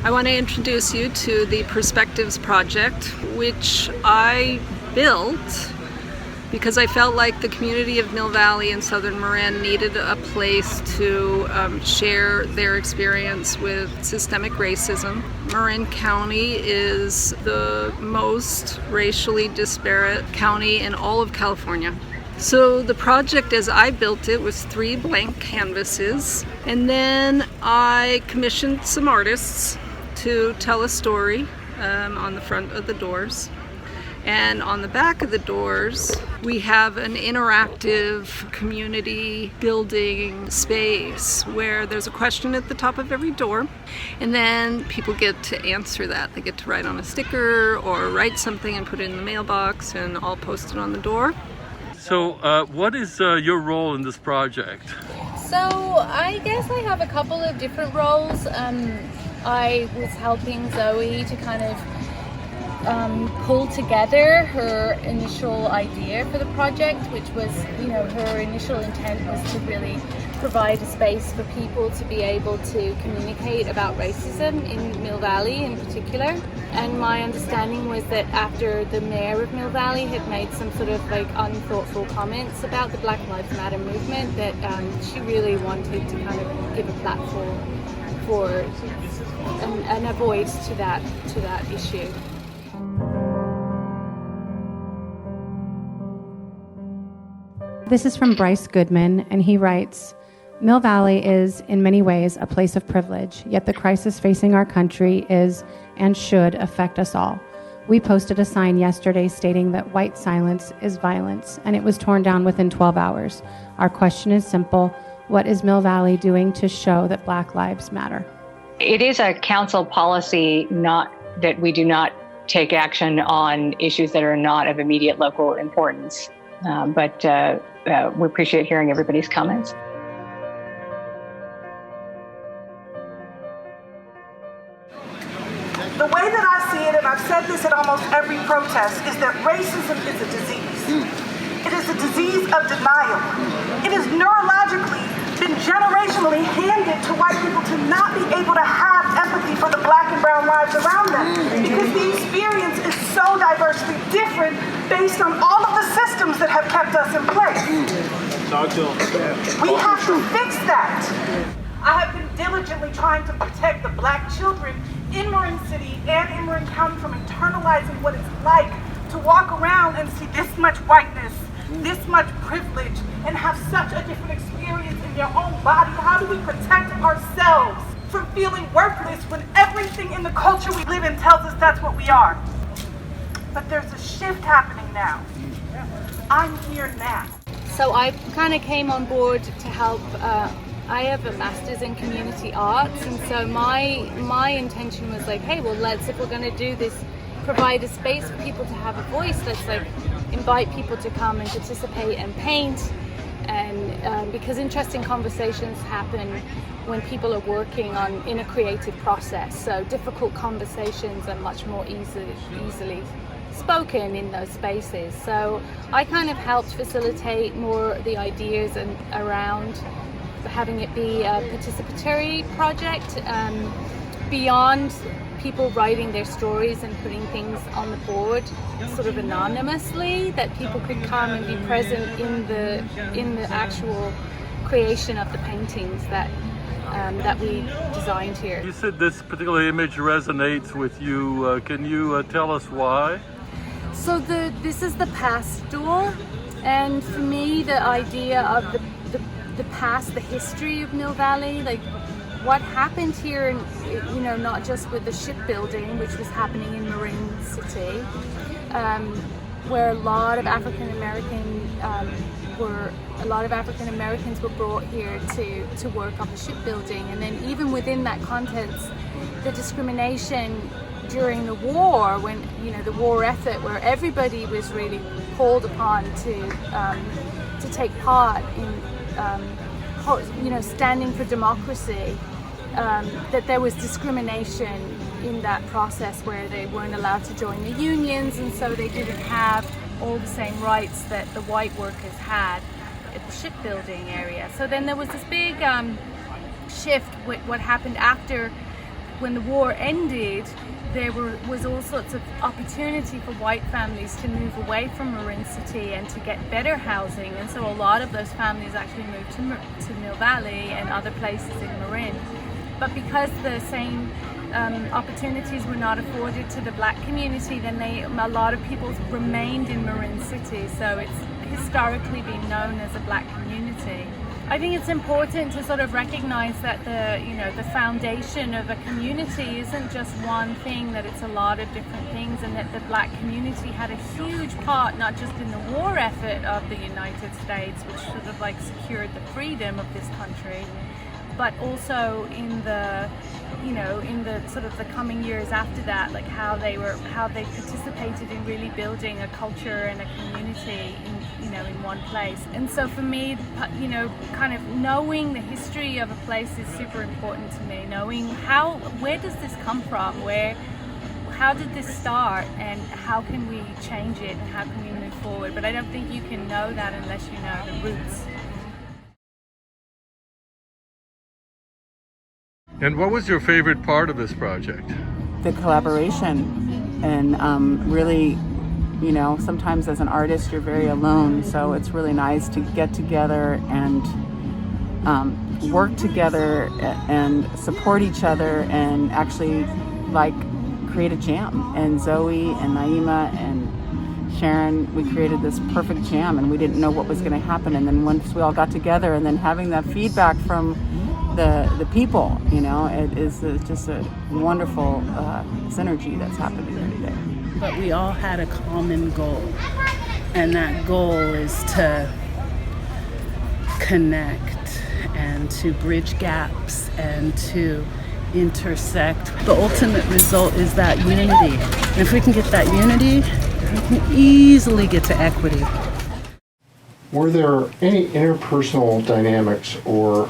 I want to introduce you to the Perspectives Project, which I built because I felt like the community of Mill Valley and Southern Marin needed a place to share their experience with systemic racism. Marin County is the most racially disparate county in all of California. So the project as I built it was 3 blank canvases, and then I commissioned some artists to tell a story on the front of the doors. And on the back of the doors, we have an interactive community building space where there's a question at the top of every door, and then people get to answer that. They get to write on a sticker or write something and put it in the mailbox, and I'll post it on the door. So what is your role in this project? So I guess I have a couple of different roles. I was helping Zoe to kind of pull together her initial idea for the project, which was, her initial intent was to really provide a space for people to be able to communicate about racism in Mill Valley in particular. And my understanding was that after the mayor of Mill Valley had made some sort of unthoughtful comments about the Black Lives Matter movement, that she really wanted to kind of give a platform for and a voice to that issue. This is from Bryce Goodman, and he writes, Mill Valley is, in many ways, a place of privilege, yet the crisis facing our country is and should affect us all. We posted a sign yesterday stating that white silence is violence, and it was torn down within 12 hours. Our question is simple. What is Mill Valley doing to show that Black lives matter? It is a council policy that we do not take action on issues that are not of immediate local importance, but we appreciate hearing everybody's comments. The way that I see it, and I've said this at almost every protest, is that racism is a disease. It is a disease of denial. It has neurologically been generationally handed to white people to not be able to have empathy for the Black and brown lives around them, because the experience is so diversely different based on all of the systems that have kept us in place. We have to fix that. I have been diligently trying to protect the Black children in Marin City and in Marin County from internalizing what it's like to walk around and see this much whiteness, this much privilege, and have such a different experience in your own body. How do we protect ourselves from feeling worthless when everything in the culture we live in tells us that's what we are? But there's a shift happening now. I'm here now. So I kind of came on board to help. I have a master's in community arts, and so my intention was hey, well, if we're going to do this, provide a space for people to have a voice, let's invite people to come and participate and paint, and because interesting conversations happen when people are working in a creative process. So difficult conversations are much more easily spoken in those spaces. So I kind of helped facilitate more the ideas and around having it be a participatory project, beyond people writing their stories and putting things on the board sort of anonymously, that people could come and be present in the actual creation of the paintings that we designed here. You said this particular image resonates with you. Can you tell us why? So this is the past door, and for me the idea of the past, the history of Mill Valley, what happened here, and not just with the shipbuilding, which was happening in Marin City, where a lot of African Americans were brought here to work on the shipbuilding, and then even within that context, the discrimination during the war, when the war effort, where everybody was really called upon to take part in standing for democracy, that there was discrimination in that process where they weren't allowed to join the unions, and so they didn't have all the same rights that the white workers had at the shipbuilding area. So then there was this big shift with what happened after when the war ended, there was all sorts of opportunity for white families to move away from Marin City and to get better housing, and so a lot of those families actually moved to Mill Valley and other places in Marin. But because the same opportunities were not afforded to the black community, then a lot of people remained in Marin City, so it's historically been known as a black community. I think it's important to sort of recognize that the foundation of a community isn't just one thing, that it's a lot of different things, and that the black community had a huge part, not just in the war effort of the United States, which sort of like secured the freedom of this country, but also in the sort of the coming years after that, like how they participated in really building a culture and a community in one place. And so for me, kind of knowing the history of a place is super important to me. Knowing where does this come from? How did this start, and how can we change it, and how can we move forward? But I don't think you can know that unless you know the roots. And what was your favorite part of this project? The collaboration, and really, sometimes as an artist you're very alone, so it's really nice to get together and work together and support each other and actually create a jam. And Zoe and Naima and Sharon, we created this perfect jam, and we didn't know what was going to happen. And then once we all got together, and then having that feedback from the people, it is just a wonderful synergy that's happening here today. But we all had a common goal, and that goal is to connect and to bridge gaps and to intersect. The ultimate result is that unity. And if we can get that unity, we can easily get to equity. Were there any interpersonal dynamics or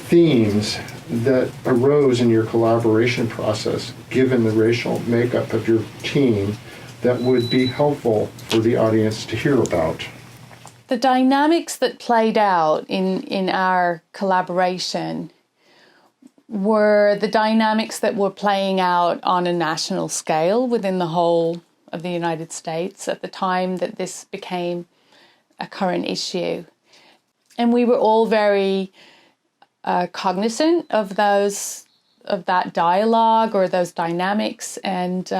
themes that arose in your collaboration process, given the racial makeup of your team, that would be helpful for the audience to hear about? The dynamics that played out in our collaboration were the dynamics that were playing out on a national scale within the whole of the United States at the time that this became a current issue. And we were all very cognizant of that dialogue or those dynamics, and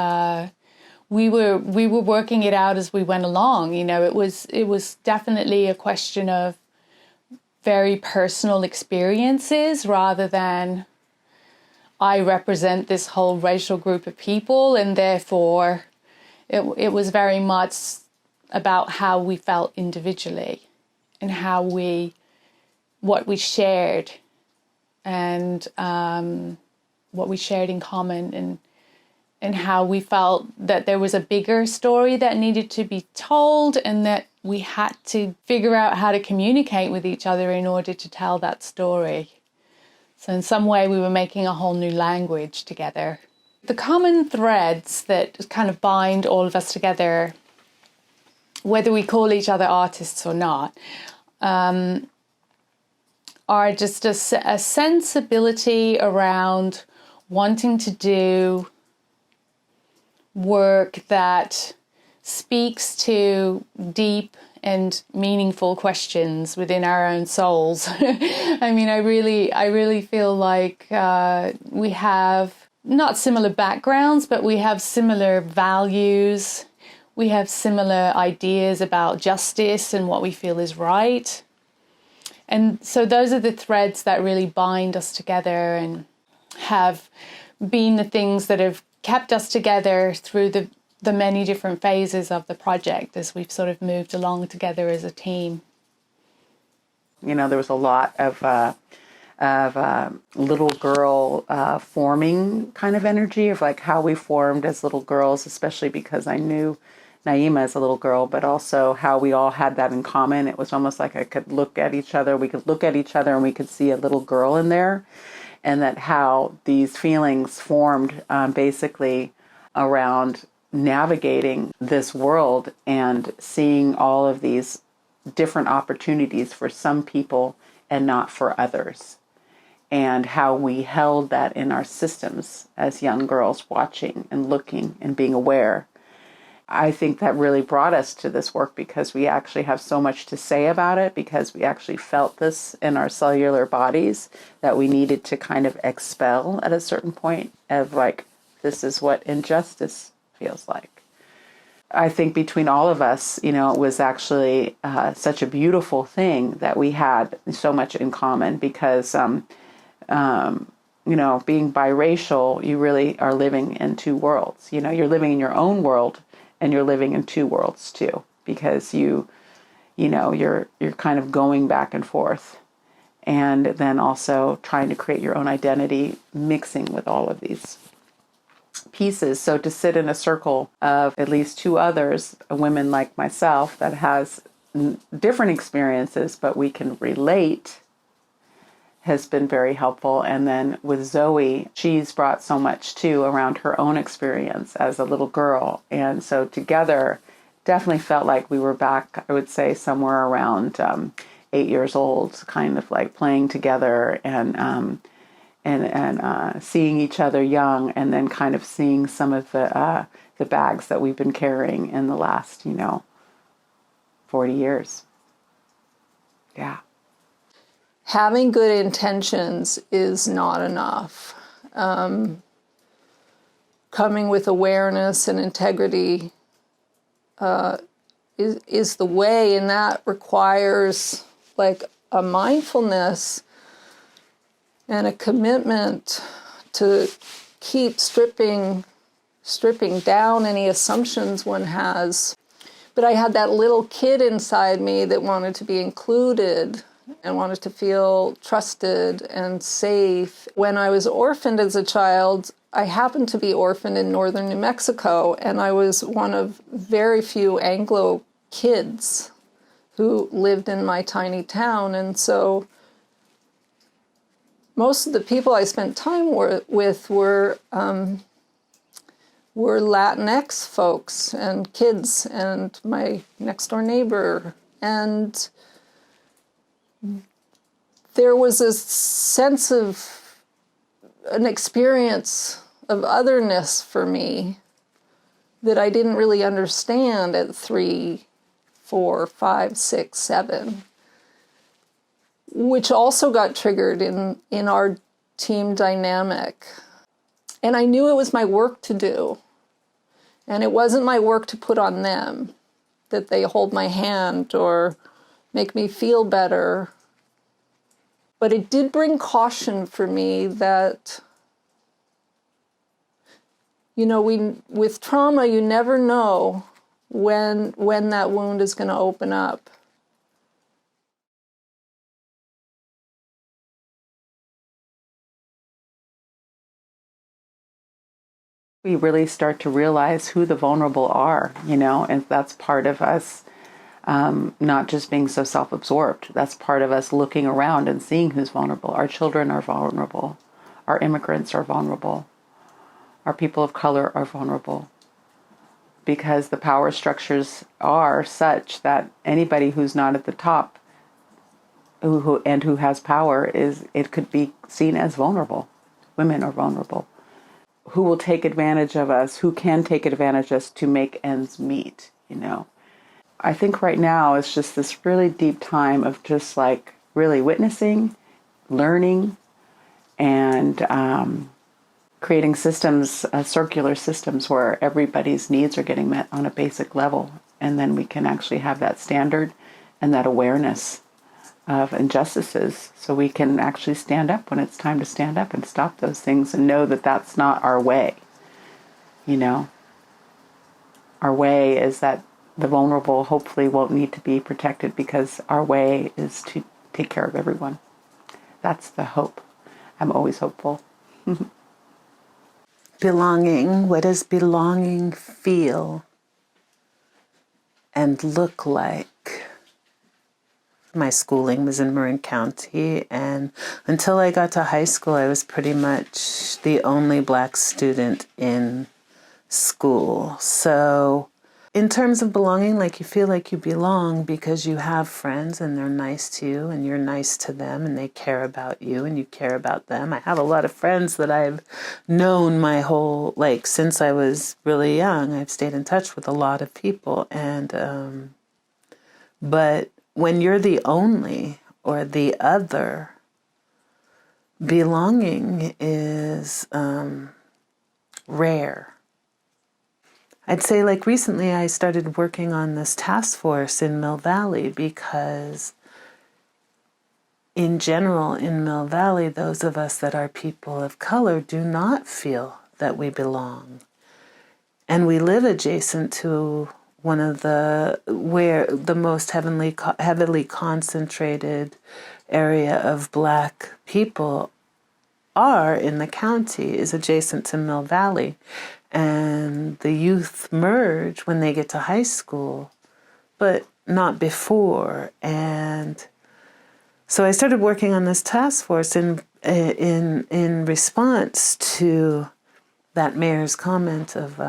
we were working it out as we went along. It was definitely a question of very personal experiences rather than I represent this whole racial group of people, and therefore it was very much about how we felt individually and what we shared and what we shared in common, and how we felt that there was a bigger story that needed to be told, and that we had to figure out how to communicate with each other in order to tell that story. So in some way we were making a whole new language together. The common threads that kind of bind all of us together, whether we call each other artists or not, are just a sensibility around wanting to do work that speaks to deep and meaningful questions within our own souls. I mean, I really feel like we have not similar backgrounds, but we have similar values. We have similar ideas about justice and what we feel is right. And so those are the threads that really bind us together and have been the things that have kept us together through the many different phases of the project as we've sort of moved along together as a team. There was a lot of little girl forming kind of energy of like how we formed as little girls, especially because I knew Naima as a little girl, but also how we all had that in common. It was almost like I could look at each other, we could look at each other and we could see a little girl in there, and that how these feelings formed basically around navigating this world and seeing all of these different opportunities for some people and not for others. and how we held that in our systems as young girls, watching and looking and being aware. I think that really brought us to this work because we actually have so much to say about it, because we actually felt this in our cellular bodies that we needed to kind of expel at a certain point of like, this is what injustice feels like. I think between all of us, it was actually such a beautiful thing that we had so much in common because, being biracial, you really are living in two worlds. You're living in your own world and you're living in two worlds too, because you're kind of going back and forth, and then also trying to create your own identity, mixing with all of these pieces. So to sit in a circle of at least two others, women like myself, that has different experiences, but we can relate, has been very helpful. And then with Zoe, she's brought so much too around her own experience as a little girl. And so together, definitely felt like we were back, I would say, somewhere around 8 years old, kind of like playing together and seeing each other young, and then kind of seeing some of the bags that we've been carrying in the last, 40 years. Yeah. Having good intentions is not enough. Coming with awareness and integrity is the way, and that requires like a mindfulness and a commitment to keep stripping down any assumptions one has. But I had that little kid inside me that wanted to be included and wanted to feel trusted and safe. When I was orphaned as a child, I happened to be orphaned in northern New Mexico, and I was one of very few Anglo kids who lived in my tiny town. And so most of the people I spent time with were Latinx folks and kids and my next door neighbor. And there was a sense of an experience of otherness for me that I didn't really understand at 3, 4, 5, 6, 7, which also got triggered in our team dynamic. And I knew it was my work to do. And it wasn't my work to put on them, that they hold my hand or make me feel better. But it did bring caution for me that, with trauma, you never know when that wound is going to open up. We really start to realize who the vulnerable are, and that's part of us not just being so self-absorbed. That's part of us looking around and seeing who's vulnerable. Our children are vulnerable. Our immigrants are vulnerable. Our people of color are vulnerable. Because the power structures are such that anybody who's not at the top who has power, it could be seen as vulnerable. Women are vulnerable. Who will take advantage of us, who can take advantage of us to make ends meet, I think right now it's just this really deep time of just like really witnessing, learning, and creating systems, circular systems where everybody's needs are getting met on a basic level. And then we can actually have that standard and that awareness of injustices, so we can actually stand up when it's time to stand up and stop those things and know that that's not our way. Our way is that the vulnerable hopefully won't need to be protected, because our way is to take care of everyone. That's the hope. I'm always hopeful. Belonging. What does belonging feel and look like? My schooling was in Marin County, and until I got to high school, I was pretty much the only Black student in school. So in terms of belonging, like you feel like you belong because you have friends and they're nice to you and you're nice to them and they care about you and you care about them. I have a lot of friends that I've known my whole, like since I was really young. I've stayed in touch with a lot of people. And, but when you're the only or the other, belonging is rare. I'd say like recently I started working on this task force in Mill Valley because in general in Mill Valley, those of us that are people of color do not feel that we belong. And we live adjacent to one of where the most heavily concentrated area of Black people are in the county is adjacent to Mill Valley. And the youth merge when they get to high school, but not before. And so I started working on this task force in response to that mayor's comment of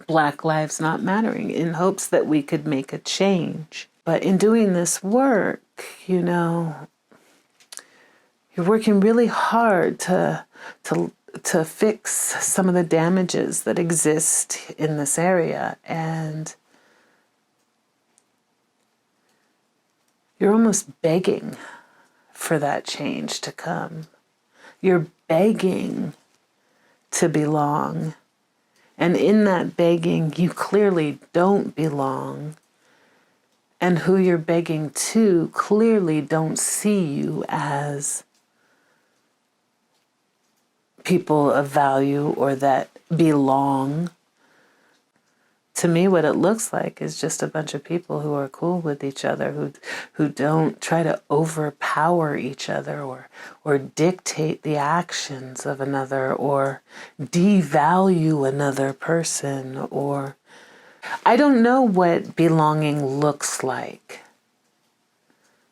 Black lives not mattering, in hopes that we could make a change. But in doing this work, you're working really hard to fix some of the damages that exist in this area. And you're almost begging for that change to come. You're begging to belong. And in that begging, you clearly don't belong. And who you're begging to clearly don't see you as people of value or that belong. To me, what it looks like is just a bunch of people who are cool with each other, who don't try to overpower each other or dictate the actions of another or devalue another person. Or I don't know what belonging looks like.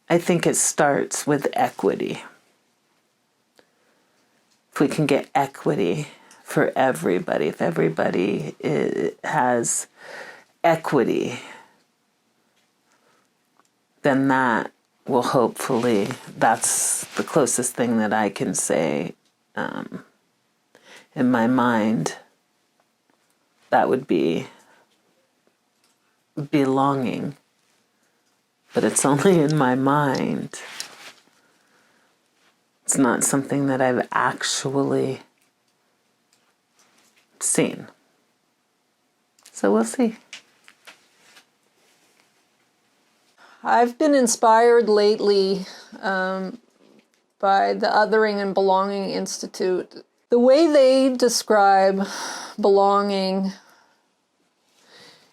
I think it starts with equity. If we can get equity for everybody, if everybody has equity, then that will hopefully, that's the closest thing that I can say in my mind. That would be belonging. But it's only in my mind. It's not something that I've actually seen. So we'll see. I've been inspired lately by the Othering and Belonging Institute. The way they describe belonging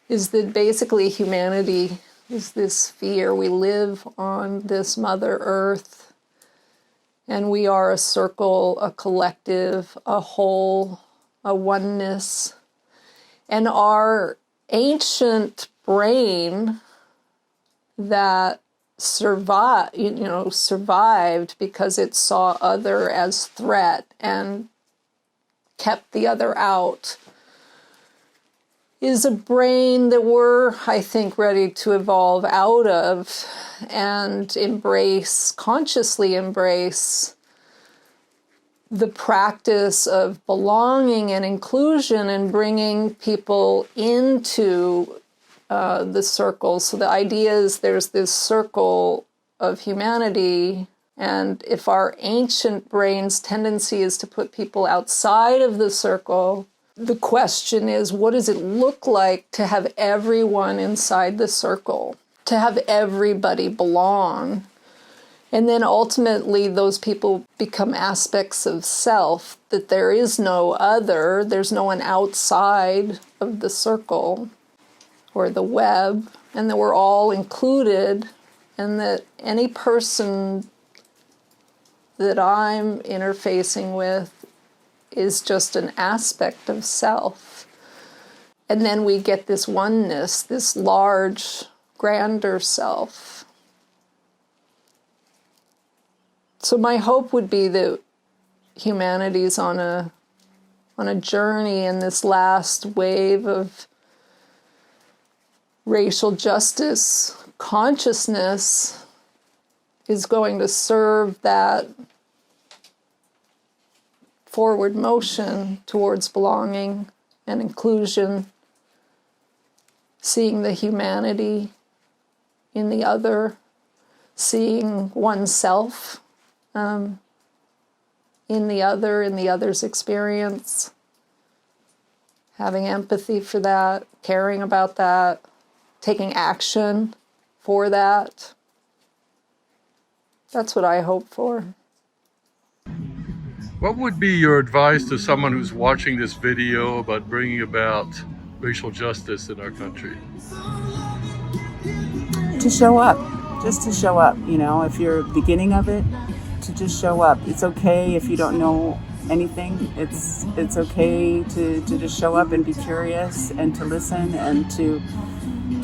is that basically humanity is this sphere. We live on this Mother Earth. And we are a circle, a collective, a whole, a oneness. And our ancient brain that survived because it saw other as threat and kept the other out, is a brain that we're, I think, ready to evolve out of and consciously embrace the practice of belonging and inclusion and bringing people into the circle. So the idea is there's this circle of humanity, and if our ancient brain's tendency is to put people outside of the circle, the question is, what does it look like to have everyone inside the circle, to have everybody belong? And then ultimately those people become aspects of self, that there is no other, there's no one outside of the circle or the web, and that we're all included, and that any person that I'm interfacing with is just an aspect of self. And then we get this oneness, this large, grander self. So my hope would be that humanity's on a journey in this last wave of racial justice consciousness is going to serve that forward motion towards belonging and inclusion, seeing the humanity in the other, seeing oneself in the other, in the other's experience, having empathy for that, caring about that, taking action for that. That's what I hope for. What would be your advice to someone who's watching this video about bringing about racial justice in our country? To show up, just to show up, you know, if you're beginning of it, to just show up. It's okay if you don't know anything. It's okay to just show up and be curious and to listen and to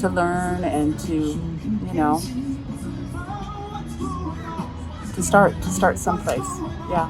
learn and to, you know, to start someplace. Yeah.